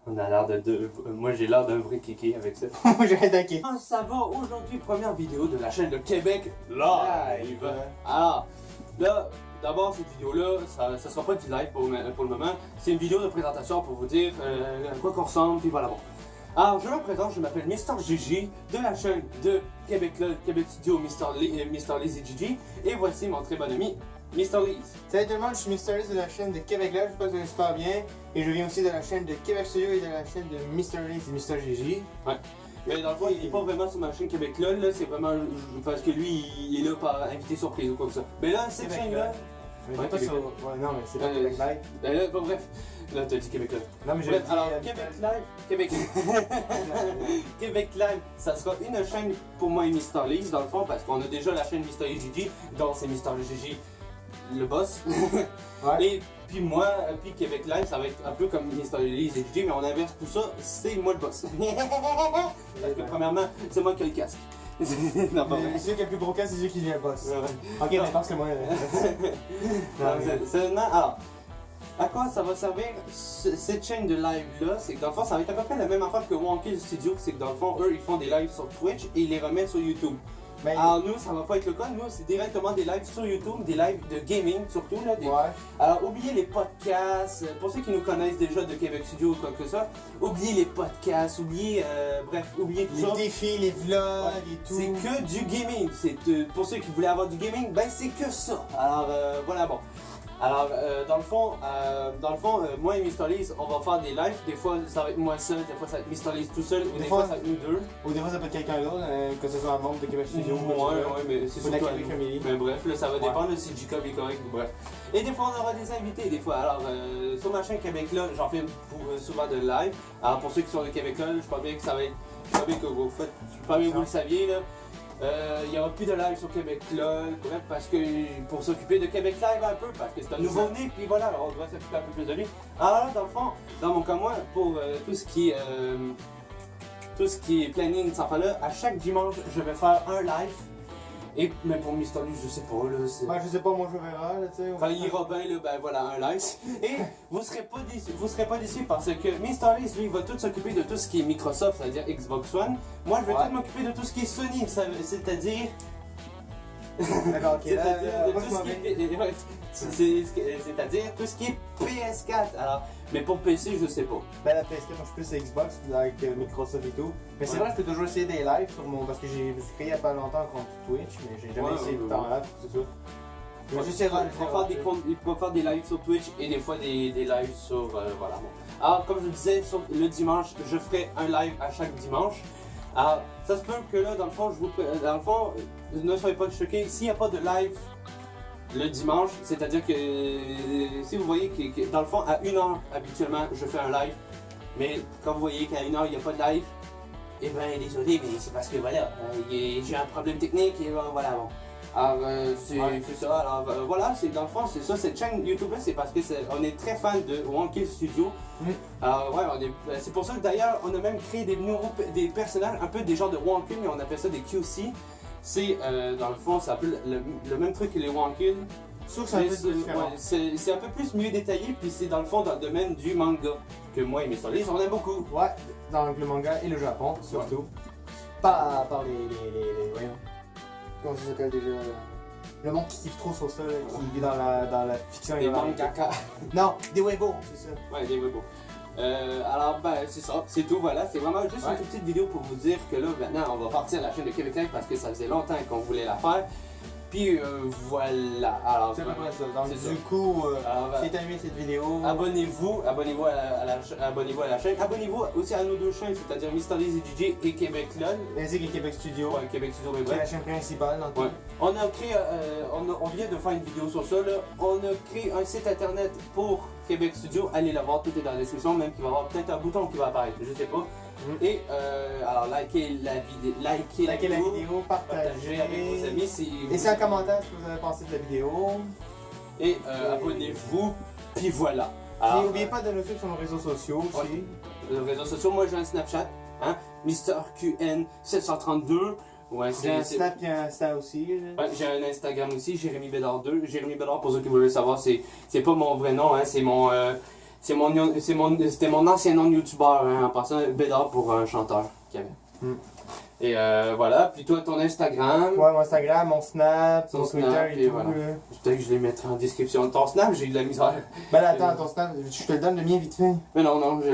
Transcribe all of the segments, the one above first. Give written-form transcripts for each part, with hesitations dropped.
On a l'air de... Moi, j'ai l'air d'un vrai kéké avec ça. Moi, j'ai rien d'attaqué. Comment ça va aujourd'hui? Première vidéo de la chaîne de Québec Live. Alors, là, d'abord, cette vidéo-là, ça sera pas du live pour le moment. C'est une vidéo de présentation pour vous dire à quoi qu'on ressemble, puis voilà. Bon. Alors, je me présente, je m'appelle Mr. Gigi de la chaîne de Québec Live, Québec Studio, Mr. Lazy Gigi. Et voici mon très bon ami, Mr. Lees. Salut tout le monde, je suis Mr. Lees de la chaîne de Québec Live, j'espère que vous allez super bien. Et je viens aussi de la chaîne de Québec Studio et de la chaîne de Mr. Lees et Mr. Gigi. Ouais. Mais dans le fond, il n'est pas vraiment sur ma chaîne Québec LOL, là, c'est vraiment parce que lui, il est là par invité surprise ou quoi que ça. Mais là, cette chaîne-là. Ouais, pas sur... ouais, non, mais c'est pas Québec Live. Ben là, bon, bref, là, t'as dit Québec Live. Non, mais j'ai Bref, dit. alors, Québec Live, Québec Québec Live, ça sera une chaîne pour moi et Mr. Lees, dans le fond, parce qu'on a déjà la chaîne Mr. Gigi, dont c'est Mr. Gigi le boss. Ouais. Et puis moi, puis Québec Live, ça va être un peu comme Mr. Lees et Gigi, mais on inverse tout ça, c'est moi le boss. Parce que premièrement, c'est moi qui ai le casque. Non, pas vrai. C'est celui qui a le plus gros cas, c'est celui qui devient le boss. Ouais. Ok, mais je pense que moi. Seulement, alors, à quoi ça va servir cette chaîne de live là? C'est que dans le fond, ça va être à peu près la même affaire que Wonky Studio, c'est que dans le fond, eux, ils font des lives sur Twitch et ils les remettent sur YouTube. Mais... Alors nous, ça va pas être le cas, nous, c'est directement des lives sur YouTube, des lives de gaming surtout. Là, Ouais. Alors, oubliez les podcasts, pour ceux qui nous connaissent déjà de Québec Studio ou quoi que ça, oubliez les podcasts, oubliez, bref, oubliez tout Les ça. défis, les vlogs et tout. C'est que du gaming. C'est pour ceux qui voulaient avoir du gaming, ben c'est que ça. Alors voilà, bon. Alors dans le fond, moi et Mr. Lees, on va faire des lives. Des fois ça va être moi seul, des fois ça va être Mr. Lees tout seul, ou des fois ça va être nous deux. Ou des fois ça peut être quelqu'un d'autre, que ce soit un membre de Québec Studio. Ouais, mais c'est ou de la surtout Québec à nous. Family. Mais bref, là, ça va dépendre si Jacob est correct ou bref. Et des fois on aura des invités, des fois. Alors sur ma chaîne Québec là, j'en fais souvent de live. Alors pour ceux qui sont de Québec là, je crois bien que ça va être, je crois bien que vous faites, je crois bien que vous le saviez là. Il n'y aura plus de live sur Québec LOL, bref, parce que pour s'occuper de Québec Live un peu, parce que c'est un nouveau-né, puis voilà, alors on doit s'occuper un peu plus de lui. Alors là, dans le fond, dans mon cas, moi, pour tout ce qui est planning, cette affaire-là, à chaque dimanche, je vais faire un live. Mais pour Mr. Lees, je sais pas, là, c'est... Ouais, je sais pas, moi je verrai, là, tu sais. Quand il ira bien, là, ben voilà, un live. Et vous serez pas déçus parce que Mr. Lees, lui, il va tout s'occuper de tout ce qui est Microsoft, c'est-à-dire Xbox One. Moi, je vais tout m'occuper de tout ce qui est Sony, c'est-à-dire... D'accord, ok. C'est-à-dire tout ce qui est PS4. Alors, mais pour PC, je sais pas. Ben la PS4, moi je suis plus Xbox avec Microsoft et tout. Mais c'est vrai que je peux toujours essayer des lives sur mon. Parce que je me suis créé il y a pas longtemps un compte Twitch, mais j'ai jamais essayé de temps live, c'est ça. Il va faire des lives sur Twitch et des fois des lives sur. Voilà. Bon. Alors, comme je le disais, le dimanche, je ferai un live à chaque dimanche. Alors, ça se peut que là, dans le fond, ne soyez pas choqués, s'il n'y a pas de live le dimanche, c'est-à-dire que si vous voyez que dans le fond, à 1h, habituellement, je fais un live, mais quand vous voyez qu'à 1h, il n'y a pas de live, eh bien, désolé, mais c'est parce que voilà, j'ai un problème technique et voilà, bon. Alors, c'est ça. Alors, voilà, c'est dans le fond, c'est ça. Cette chaîne YouTube-là, c'est parce que on est très fan de Wonky Studio. Alors, ouais, c'est pour ça que d'ailleurs, on a même créé des personnages, un peu des genres de Wonky, mais on appelle ça des QC. C'est, dans le fond, c'est un peu le même truc que les Wonky. Sauf que c'est un peu plus mieux détaillé, puis c'est dans le fond dans le domaine du manga. Que moi et Mr. Lees, on aime beaucoup. Ouais, dans le manga et le Japon, surtout. Ouais. Par les voyons. Comment ça s'appelle déjà? Le monde qui kiffe trop sur ça, là, qui vit dans la fiction. Des mangaka. Non, des Weibo, c'est ça. Ouais, des Weibo. Alors, ben, c'est ça, c'est tout, voilà. C'est vraiment juste une toute petite vidéo pour vous dire que là, maintenant, on va partir à la chaîne de Québec Live parce que ça faisait longtemps qu'on voulait la faire. Puis voilà. Alors, c'est à peu près ça. Donc, du coup, si t'as aimé cette vidéo, abonnez-vous à la chaîne. Abonnez-vous aussi à nos deux chaînes, c'est-à-dire Mr. Lees et DJ et Québec LOL. Ainsi que Québec Studio. Ouais, Québec Studio, mais bref. C'est la chaîne principale dans tout. On a créé, on vient de faire une vidéo sur ça, là. On a créé un site internet pour Québec Studio. Allez la voir, tout est dans la description, même qu'il va y avoir peut-être un bouton qui va apparaître, je sais pas. Et alors likez la vidéo, partagez avec vos amis. Laissez un commentaire ce que vous avez pensé de la vidéo. Et abonnez-vous, puis voilà. Et n'oubliez pas de nous suivre sur nos réseaux sociaux aussi. Les réseaux sociaux, moi j'ai un Snapchat, hein, MrQN732. Ouais, j'ai un Snap et un Insta aussi. Ouais, j'ai un Instagram aussi, Jérémy Bédard 2. Jérémy Bédard, pour ceux qui voulaient savoir, c'est pas mon vrai nom, hein, c'est mon C'était mon ancien nom de youtubeur, hein, en passant Bédard pour un chanteur qu'il y avait. Et voilà, puis toi ton Instagram. Ouais, mon Instagram, mon Snap, Son mon Snap, Twitter et et tout. voilà. Peut-être que je les mettrai en description. Ton Snap, j'ai eu de la misère. Ben là, attends, ton Snap, je te le donne le mien vite fait. Mais non, je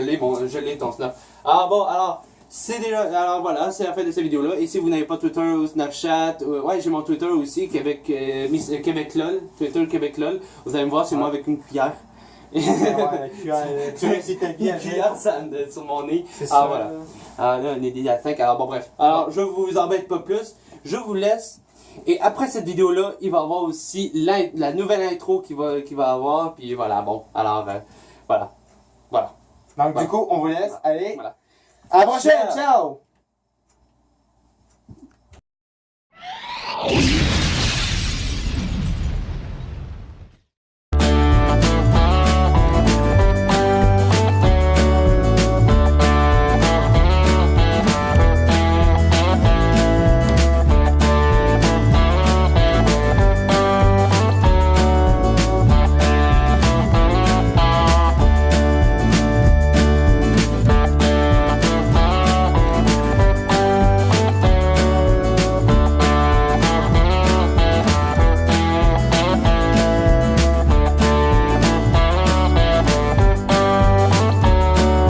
l'ai ton Snap. Ah bon, alors, c'est déjà. Alors voilà, c'est la fin de cette vidéo-là. Et si vous n'avez pas Twitter ou Snapchat, ouais, j'ai mon Twitter aussi, Québec LOL, Twitter Québec LOL. Vous allez me voir, c'est moi avec une cuillère. Ouais, la cuillère, tu as réussi ta vie Une cuillère sur mon nez. C'est Ah ça. voilà. Ah là, on est déjà à 5, alors bon, bref. Alors, je vous embête pas plus. Je vous laisse. Et après cette vidéo-là, il va y avoir aussi la nouvelle intro qu'il va avoir. Puis voilà, bon. Alors, voilà. Voilà. Donc, du coup, on vous laisse. Allez, Voilà. à la prochaine, ciao!